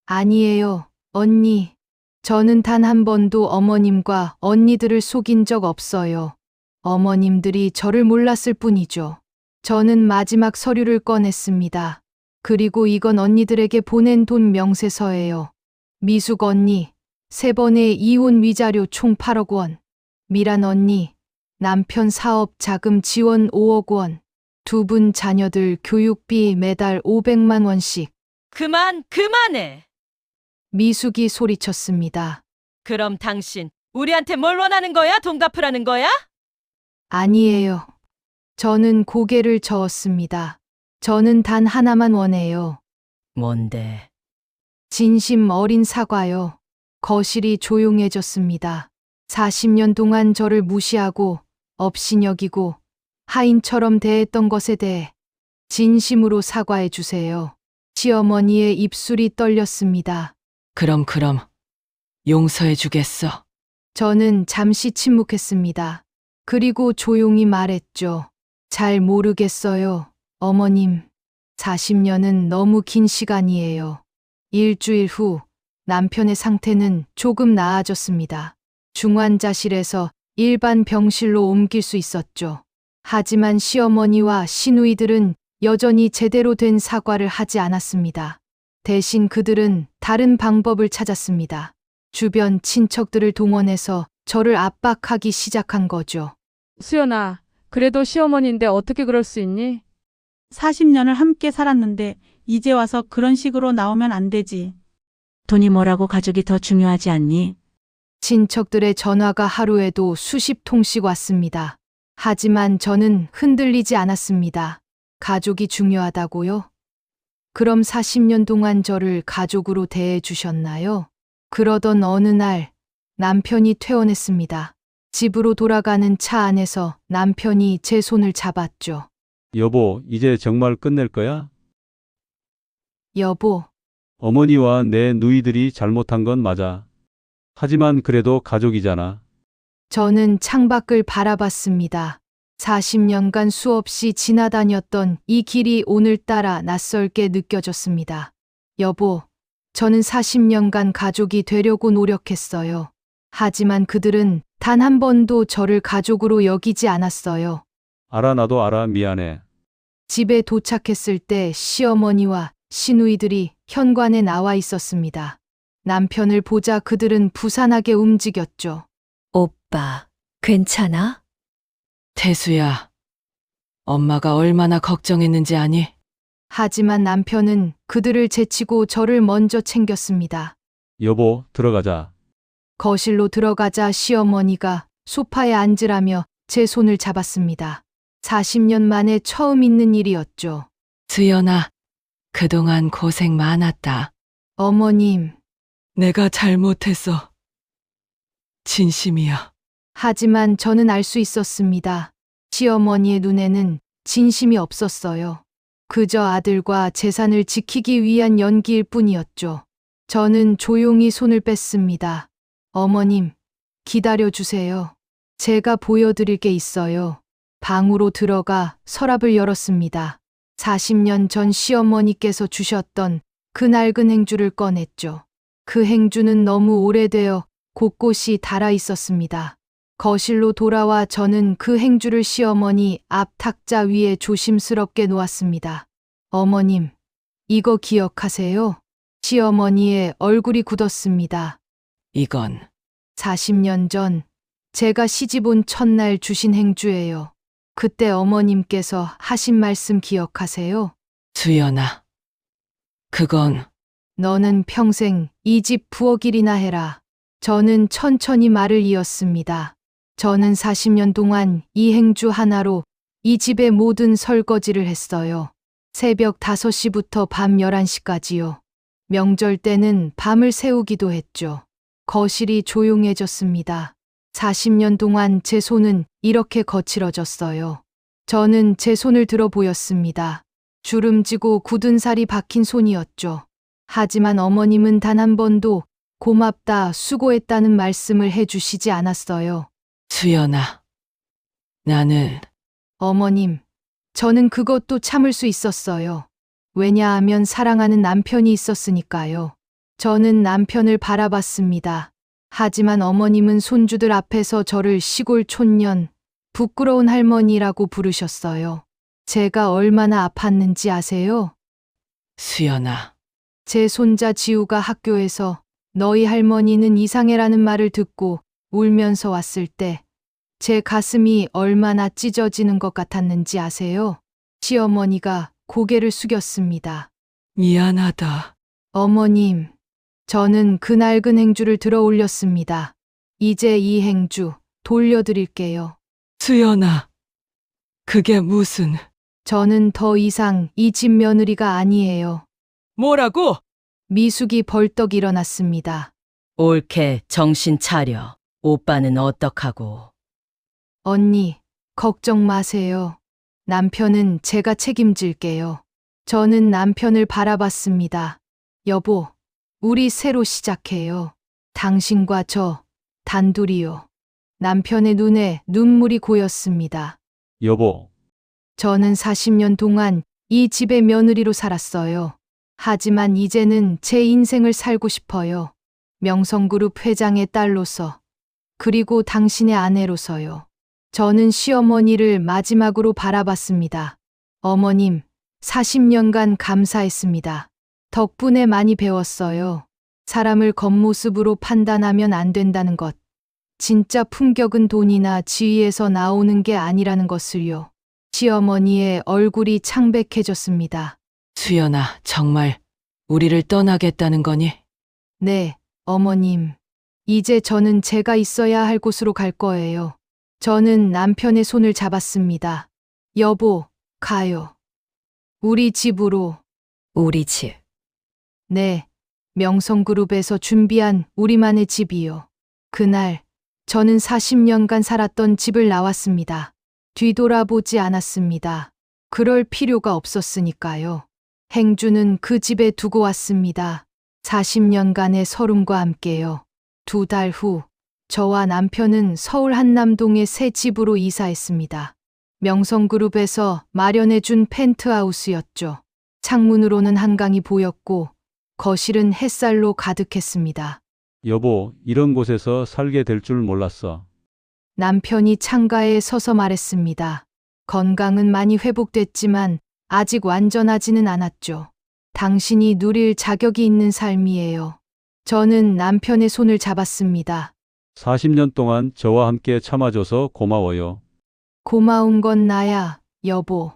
아니에요, 언니. 저는 단 한 번도 어머님과 언니들을 속인 적 없어요. 어머님들이 저를 몰랐을 뿐이죠. 저는 마지막 서류를 꺼냈습니다. 그리고 이건 언니들에게 보낸 돈 명세서예요. 미숙 언니, 3번의 이혼 위자료 총 8억 원. 미란 언니, 남편 사업 자금 지원 5억 원. 2분 자녀들 교육비 매달 500만 원씩. 그만해. 미숙이 소리쳤습니다. 그럼 당신 우리한테 뭘 원하는 거야? 돈 갚으라는 거야? 아니에요. 저는 고개를 저었습니다. 저는 단 하나만 원해요. 뭔데? 진심 어린 사과요. 거실이 조용해졌습니다. 40년 동안 저를 무시하고 업신여기고 하인처럼 대했던 것에 대해 진심으로 사과해 주세요. 시어머니의 입술이 떨렸습니다. 그럼 용서해 주겠어. 저는 잠시 침묵했습니다. 그리고 조용히 말했죠. 잘 모르겠어요, 어머님. 40년은 너무 긴 시간이에요. 일주일 후 남편의 상태는 조금 나아졌습니다. 중환자실에서 일반 병실로 옮길 수 있었죠. 하지만 시어머니와 시누이들은 여전히 제대로 된 사과를 하지 않았습니다. 대신 그들은 다른 방법을 찾았습니다. 주변 친척들을 동원해서 저를 압박하기 시작한 거죠. 수연아, 그래도 시어머니인데 어떻게 그럴 수 있니? 40년을 함께 살았는데 이제 와서 그런 식으로 나오면 안 되지. 돈이 뭐라고 가족이 더 중요하지 않니? 친척들의 전화가 하루에도 수십 통씩 왔습니다. 하지만 저는 흔들리지 않았습니다. 가족이 중요하다고요? 그럼 40년 동안 저를 가족으로 대해 주셨나요? 그러던 어느 날 남편이 퇴원했습니다. 집으로 돌아가는 차 안에서 남편이 제 손을 잡았죠. 여보, 이제 정말 끝낼 거야? 여보, 어머니와 내 누이들이 잘못한 건 맞아. 하지만 그래도 가족이잖아. 저는 창밖을 바라봤습니다. 40년간 수없이 지나다녔던 이 길이 오늘따라 낯설게 느껴졌습니다. 여보, 저는 40년간 가족이 되려고 노력했어요. 하지만 그들은 단 한 번도 저를 가족으로 여기지 않았어요. 알아, 나도 알아. 미안해. 집에 도착했을 때 시어머니와 시누이들이 현관에 나와 있었습니다. 남편을 보자 그들은 부산하게 움직였죠. 오빠, 괜찮아? 태수야, 엄마가 얼마나 걱정했는지 아니? 하지만 남편은 그들을 제치고 저를 먼저 챙겼습니다. 여보, 들어가자. 거실로 들어가자 시어머니가 소파에 앉으라며 제 손을 잡았습니다. 40년 만에 처음 있는 일이었죠. 수연아, 그동안 고생 많았다. 어머님, 내가 잘못했어. 진심이야. 하지만 저는 알 수 있었습니다. 시어머니의 눈에는 진심이 없었어요. 그저 아들과 재산을 지키기 위한 연기일 뿐이었죠. 저는 조용히 손을 뺐습니다. 어머님, 기다려 주세요. 제가 보여드릴 게 있어요. 방으로 들어가 서랍을 열었습니다. 40년 전 시어머니께서 주셨던 그 낡은 행주를 꺼냈죠. 그 행주는 너무 오래되어 곳곳이 닳아 있었습니다. 거실로 돌아와 저는 그 행주를 시어머니 앞 탁자 위에 조심스럽게 놓았습니다. 어머님, 이거 기억하세요? 시어머니의 얼굴이 굳었습니다. 이건 40년 전 제가 시집 온 첫날 주신 행주예요. 그때 어머님께서 하신 말씀 기억하세요? 수연아, 그건 너는 평생 이 집 부엌일이나 해라. 저는 천천히 말을 이었습니다. 저는 40년 동안 이 행주 하나로 이 집의 모든 설거지를 했어요. 새벽 5시부터 밤 11시까지요. 명절 때는 밤을 새우기도 했죠. 거실이 조용해졌습니다. 40년 동안 제 손은 이렇게 거칠어졌어요. 저는 제 손을 들어 보였습니다. 주름지고 굳은 살이 박힌 손이었죠. 하지만 어머님은 단 한 번도 고맙다, 수고했다는 말씀을 해주시지 않았어요. 수연아, 나는 어머님, 저는 그것도 참을 수 있었어요. 왜냐하면 사랑하는 남편이 있었으니까요. 저는 남편을 바라봤습니다. 하지만 어머님은 손주들 앞에서 저를 시골 촌년, 부끄러운 할머니라고 부르셨어요. 제가 얼마나 아팠는지 아세요? 수연아, 제 손자 지우가 학교에서 너희 할머니는 이상해라는 말을 듣고 울면서 왔을 때 제 가슴이 얼마나 찢어지는 것 같았는지 아세요? 시어머니가 고개를 숙였습니다. 미안하다. 어머님, 저는 그 낡은 행주를 들어 올렸습니다. 이제 이 행주 돌려드릴게요. 수연아, 그게 무슨... 저는 더 이상 이 집 며느리가 아니에요. 뭐라고? 미숙이 벌떡 일어났습니다. 옳게 정신 차려. 오빠는 어떡하고. 언니, 걱정 마세요. 남편은 제가 책임질게요. 저는 남편을 바라봤습니다. 여보, 우리 새로 시작해요. 당신과 저, 단둘이요. 남편의 눈에 눈물이 고였습니다. 여보, 저는 40년 동안 이 집의 며느리로 살았어요. 하지만 이제는 제 인생을 살고 싶어요. 명성그룹 회장의 딸로서, 그리고 당신의 아내로서요. 저는 시어머니를 마지막으로 바라봤습니다. 어머님, 40년간 감사했습니다. 덕분에 많이 배웠어요. 사람을 겉모습으로 판단하면 안 된다는 것. 진짜 품격은 돈이나 지위에서 나오는 게 아니라는 것을요. 시어머니의 얼굴이 창백해졌습니다. 수연아, 정말 우리를 떠나겠다는 거니? 네, 어머님. 이제 저는 제가 있어야 할 곳으로 갈 거예요. 저는 남편의 손을 잡았습니다. 여보, 가요. 우리 집으로. 우리 집. 네, 명성그룹에서 준비한 우리만의 집이요. 그날 저는 40년간 살았던 집을 나왔습니다. 뒤돌아보지 않았습니다. 그럴 필요가 없었으니까요. 행주는 그 집에 두고 왔습니다. 40년간의 서름과 함께요. 2달 후, 저와 남편은 서울 한남동의 새 집으로 이사했습니다. 명성그룹에서 마련해준 펜트하우스였죠. 창문으로는 한강이 보였고, 거실은 햇살로 가득했습니다. 여보, 이런 곳에서 살게 될 줄 몰랐어. 남편이 창가에 서서 말했습니다. 건강은 많이 회복됐지만 아직 완전하지는 않았죠. 당신이 누릴 자격이 있는 삶이에요. 저는 남편의 손을 잡았습니다. 40년 동안 저와 함께 참아줘서 고마워요. 고마운 건 나야, 여보.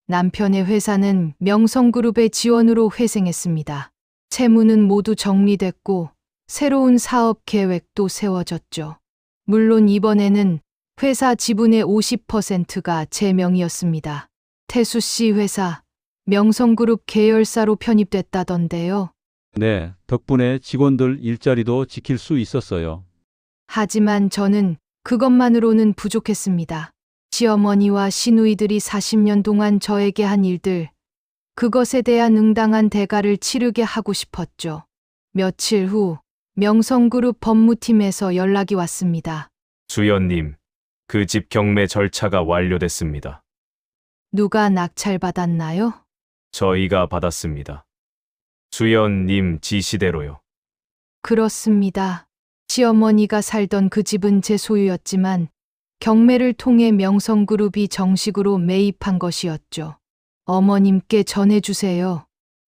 남편의 회사는 명성그룹의 지원으로 회생했습니다. 채무는 모두 정리됐고 새로운 사업 계획도 세워졌죠. 물론 이번에는 회사 지분의 50%가 제 명이었습니다. 태수 씨 회사, 명성그룹 계열사로 편입됐다던데요. 네, 덕분에 직원들 일자리도 지킬 수 있었어요. 하지만 저는 그것만으로는 부족했습니다. 시어머니와 시누이들이 40년 동안 저에게 한 일들, 그것에 대한 응당한 대가를 치르게 하고 싶었죠. 며칠 후 명성그룹 법무팀에서 연락이 왔습니다. 수연님, 그 집 경매 절차가 완료됐습니다. 누가 낙찰받았나요? 저희가 받았습니다. 수연님 지시대로요. 그렇습니다. 시어머니가 살던 그 집은 제 소유였지만 경매를 통해 명성그룹이 정식으로 매입한 것이었죠. 어머님께 전해주세요.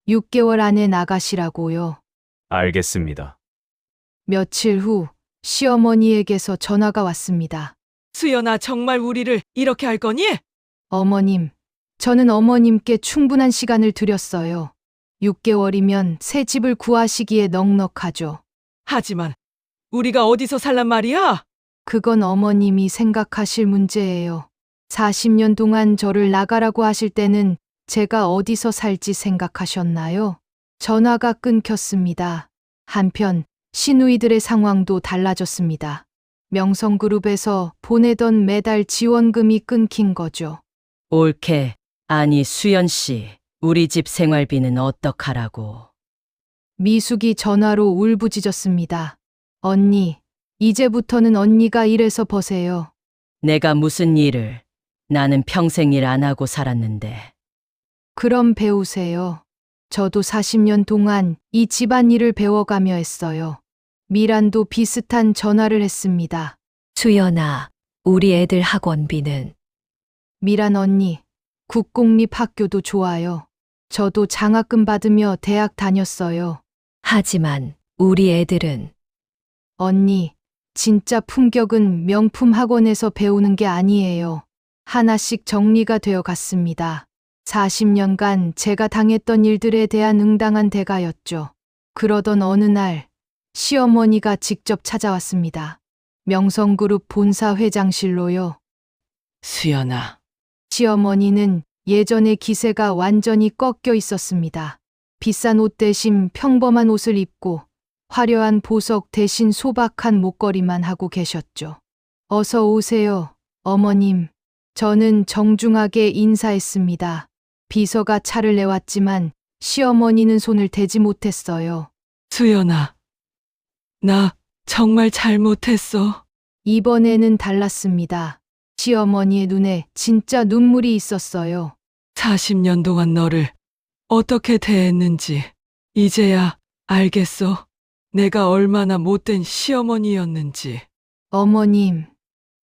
6개월 안에 나가시라고요. 알겠습니다. 며칠 후 시어머니에게서 전화가 왔습니다. 수연아, 정말 우리를 이렇게 할 거니? 어머님, 저는 어머님께 충분한 시간을 드렸어요. 6개월이면 새 집을 구하시기에 넉넉하죠. 하지만 우리가 어디서 살란 말이야? 그건 어머님이 생각하실 문제예요. 40년 동안 저를 나가라고 하실 때는 제가 어디서 살지 생각하셨나요? 전화가 끊겼습니다. 한편 시누이들의 상황도 달라졌습니다. 명성그룹에서 보내던 매달 지원금이 끊긴 거죠. 올케, 아니 수연 씨, 우리 집 생활비는 어떡하라고. 미숙이 전화로 울부짖었습니다. 언니, 이제부터는 언니가 일해서 버세요. 내가 무슨 일을, 나는 평생 일 안 하고 살았는데. 그럼 배우세요. 저도 40년 동안 이 집안일을 배워가며 했어요. 미란도 비슷한 전화를 했습니다. 수연아, 우리 애들 학원비는? 미란 언니, 국공립학교도 좋아요. 저도 장학금 받으며 대학 다녔어요. 하지만 우리 애들은? 언니, 진짜 품격은 명품 학원에서 배우는 게 아니에요. 하나씩 정리가 되어 갔습니다. 40년간 제가 당했던 일들에 대한 응당한 대가였죠. 그러던 어느 날 시어머니가 직접 찾아왔습니다. 명성그룹 본사 회장실로요. 수연아, 시어머니는 예전의 기세가 완전히 꺾여 있었습니다. 비싼 옷 대신 평범한 옷을 입고 화려한 보석 대신 소박한 목걸이만 하고 계셨죠. 어서 오세요, 어머님. 저는 정중하게 인사했습니다. 비서가 차를 내왔지만 시어머니는 손을 대지 못했어요. 수연아, 나 정말 잘못했어. 이번에는 달랐습니다. 시어머니의 눈에 진짜 눈물이 있었어요. 40년 동안 너를 어떻게 대했는지 이제야 알겠어. 내가 얼마나 못된 시어머니였는지. 어머님,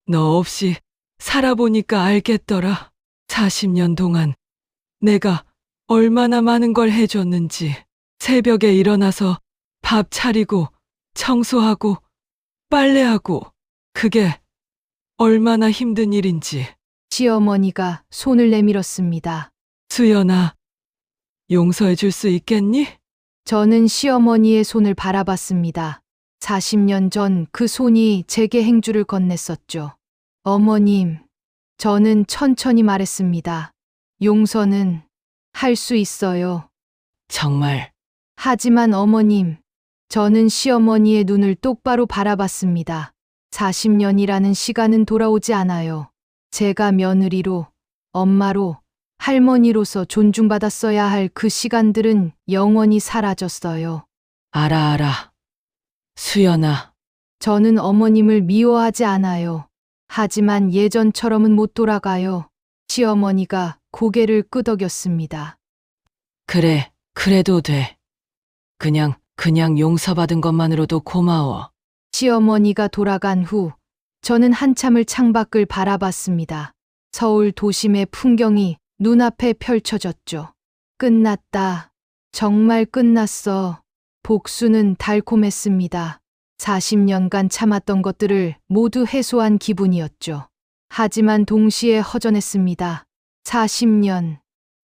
너 없이 살아보니까 알겠더라. 40년 동안 내가 얼마나 많은 걸 해줬는지. 새벽에 일어나서 밥 차리고 청소하고 빨래하고 그게 얼마나 힘든 일인지. 시어머니가 손을 내밀었습니다. 수연아, 용서해 줄 수 있겠니? 저는 시어머니의 손을 바라봤습니다. 40년 전 그 손이 제게 행주를 건넸었죠. 어머님, 저는 천천히 말했습니다. 용서는 할 수 있어요. 정말 하지만 어머님, 저는 시어머니의 눈을 똑바로 바라봤습니다. 40년이라는 시간은 돌아오지 않아요. 제가 며느리로, 엄마로, 할머니로서 존중받았어야 할 그 시간들은 영원히 사라졌어요. 알아. 수연아, 저는 어머님을 미워하지 않아요. 하지만 예전처럼은 못 돌아가요. 시어머니가 고개를 끄덕였습니다. 그래, 그래도 돼. 그냥 용서받은 것만으로도 고마워. 시어머니가 돌아간 후 저는 한참을 창밖을 바라봤습니다. 서울 도심의 풍경이 눈앞에 펼쳐졌죠. 끝났다. 정말 끝났어. 복수는 달콤했습니다. 40년간 참았던 것들을 모두 해소한 기분이었죠. 하지만 동시에 허전했습니다. 40년.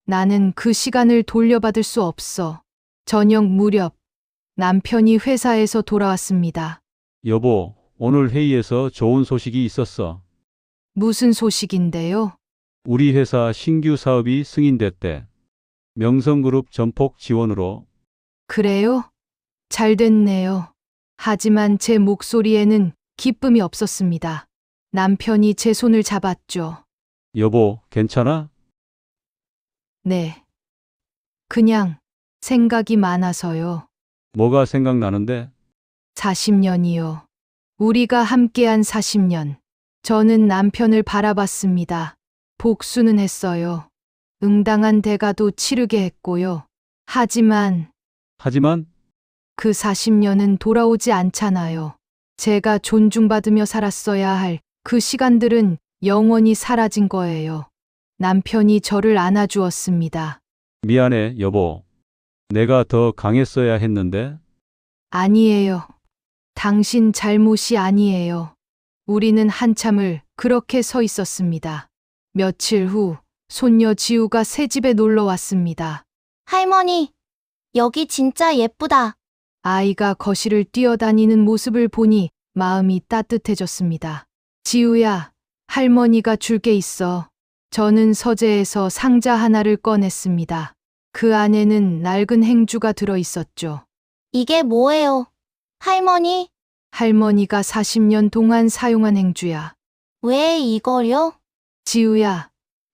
나는 그 시간을 돌려받을 수 없어. 저녁 무렵 남편이 회사에서 돌아왔습니다. 여보, 오늘 회의에서 좋은 소식이 있었어. 무슨 소식인데요? 우리 회사 신규 사업이 승인됐대. 명성그룹 전폭 지원으로. 그래요? 잘 됐네요. 하지만 제 목소리에는 기쁨이 없었습니다. 남편이 제 손을 잡았죠. 여보, 괜찮아? 네. 그냥 생각이 많아서요. 뭐가 생각나는데? 40년이요. 우리가 함께한 40년. 저는 남편을 바라봤습니다. 복수는 했어요. 응당한 대가도 치르게 했고요. 하지만 그 40년은 돌아오지 않잖아요. 제가 존중받으며 살았어야 할 그 시간들은 영원히 사라진 거예요. 남편이 저를 안아주었습니다. 미안해, 여보. 내가 더 강했어야 했는데. 아니에요. 당신 잘못이 아니에요. 우리는 한참을 그렇게 서 있었습니다. 며칠 후 손녀 지우가 새 집에 놀러 왔습니다. 할머니, 여기 진짜 예쁘다. 아이가 거실을 뛰어다니는 모습을 보니 마음이 따뜻해졌습니다. 지우야, 할머니가 줄 게 있어. 저는 서재에서 상자 하나를 꺼냈습니다. 그 안에는 낡은 행주가 들어 있었죠. 이게 뭐예요? 할머니, 할머니가 40년 동안 사용한 행주야. 왜 이걸요? 지우야,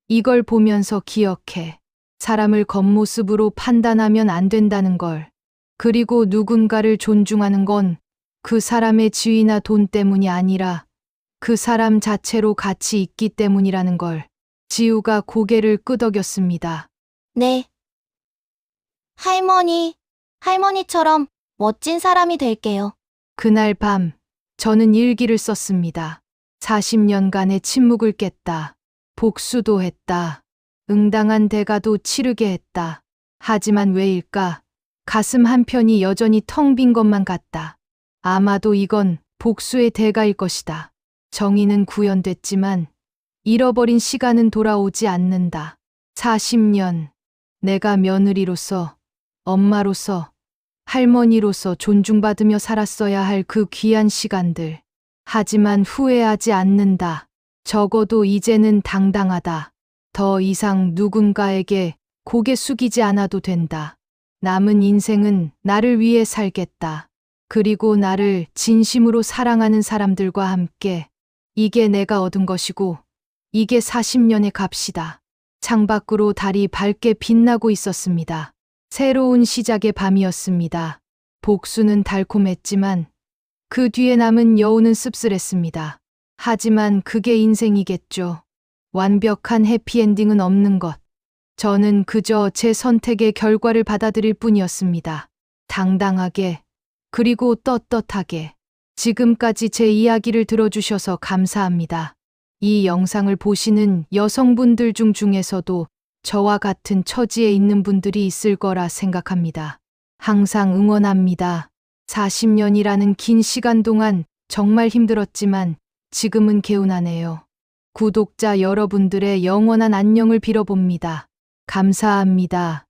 이걸 보면서 기억해. 사람을 겉모습으로 판단하면 안 된다는 걸. 그리고 누군가를 존중하는 건 그 사람의 지위나 돈 때문이 아니라 그 사람 자체로 가치 있기 때문이라는 걸. 지우가 고개를 끄덕였습니다. 네. 할머니처럼 멋진 사람이 될게요. 그날 밤 저는 일기를 썼습니다. 40년간의 침묵을 깼다. 복수도 했다. 응당한 대가도 치르게 했다. 하지만 왜일까? 가슴 한편이 여전히 텅 빈 것만 같다. 아마도 이건 복수의 대가일 것이다. 정의는 구현됐지만 잃어버린 시간은 돌아오지 않는다. 40년. 내가 며느리로서, 엄마로서, 할머니로서 존중받으며 살았어야 할 그 귀한 시간들. 하지만 후회하지 않는다. 적어도 이제는 당당하다. 더 이상 누군가에게 고개 숙이지 않아도 된다. 남은 인생은 나를 위해 살겠다. 그리고 나를 진심으로 사랑하는 사람들과 함께. 이게 내가 얻은 것이고, 이게 40년의 값이다. 창밖으로 달이 밝게 빛나고 있었습니다. 새로운 시작의 밤이었습니다. 복수는 달콤했지만 그 뒤에 남은 여운은 씁쓸했습니다. 하지만 그게 인생이겠죠. 완벽한 해피엔딩은 없는 것. 저는 그저 제 선택의 결과를 받아들일 뿐이었습니다. 당당하게, 그리고 떳떳하게. 지금까지 제 이야기를 들어주셔서 감사합니다. 이 영상을 보시는 여성분들 중에서도 저와 같은 처지에 있는 분들이 있을 거라 생각합니다. 항상 응원합니다. 40년이라는 긴 시간 동안 정말 힘들었지만 지금은 개운하네요. 구독자 여러분들의 영원한 안녕을 빌어봅니다. 감사합니다.